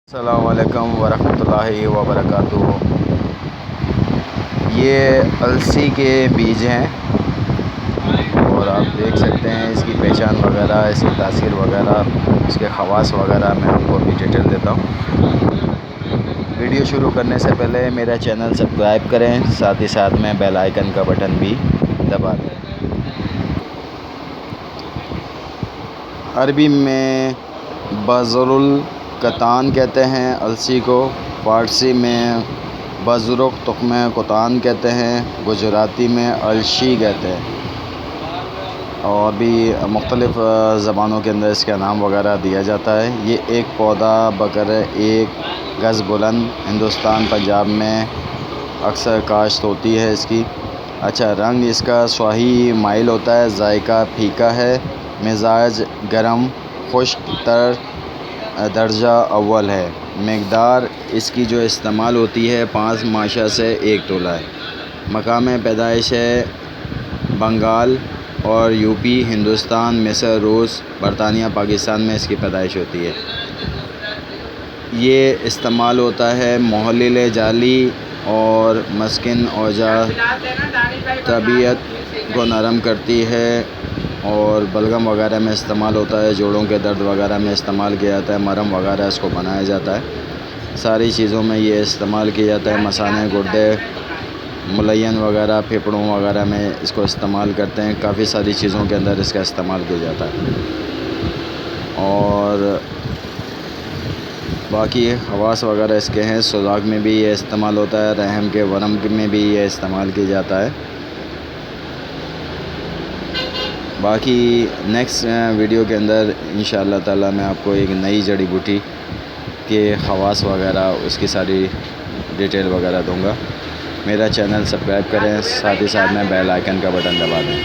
السلام علیکم ورحمۃ اللہ وبرکاتہ۔ یہ السی کے بیج ہیں اور آپ دیکھ سکتے ہیں اس کی پہچان وغیرہ، اس کی تاثیر وغیرہ، اس کے خواص وغیرہ میں آپ کو ابھی ڈیٹیل دیتا ہوں۔ ویڈیو شروع کرنے سے پہلے میرا چینل سبسکرائب کریں، ساتھ ہی ساتھ میں بیل آئیکن کا بٹن بھی دبا دیں۔ عربی میں بذر القطان کہتے ہیں السی کو، فارسی میں بذرق تخم قطان کہتے ہیں، گجراتی میں الشی کہتے ہیں، اور بھی مختلف زبانوں کے اندر اس کا نام وغیرہ دیا جاتا ہے۔ یہ ایک پودا بقر 1 گز بلند ہندوستان پنجاب میں اکثر کاشت ہوتی ہے اس کی۔ اچھا، رنگ اس کا سیاہی مائل ہوتا ہے، ذائقہ پھیکا ہے، مزاج گرم خشک تر درجہ اول ہے۔ مقدار اس کی جو استعمال ہوتی ہے 5 ماشا سے 1 تولہ ہے۔ مقام پیدائش ہے بنگال اور یوپی، ہندوستان، مصر، روس، برطانیہ، پاکستان میں اس کی پیدائش ہوتی ہے۔ یہ استعمال ہوتا ہے محلل جعلی اور مسکن اوجاع، طبیعت کو نرم کرتی ہے، اور بلغم وغیرہ میں استعمال ہوتا ہے، جوڑوں کے درد وغیرہ میں استعمال کیا جاتا ہے، مرہم وغیرہ اس کو بنایا جاتا ہے، ساری چیزوں میں یہ استعمال کیا جاتا ہے۔ مثانے، گردے، ملین وغیرہ، پھیپھڑوں وغیرہ میں اس کو استعمال کرتے ہیں، کافی ساری چیزوں کے اندر اس کا استعمال کیا جاتا ہے، اور باقی خواص وغیرہ اس کے ہیں۔ سوزاک میں بھی یہ استعمال ہوتا ہے، رحم کے ورم میں بھی یہ استعمال کیا جاتا ہے۔ باقی نیکسٹ ویڈیو کے اندر انشاءاللہ تعالی میں آپ کو ایک نئی جڑی بوٹی کے خواص وغیرہ، اس کی ساری ڈیٹیل وغیرہ دوں گا۔ میرا چینل سبسکرائب کریں، ساتھ ہی ساتھ میں بیل آئیکن کا بٹن دبا دیں۔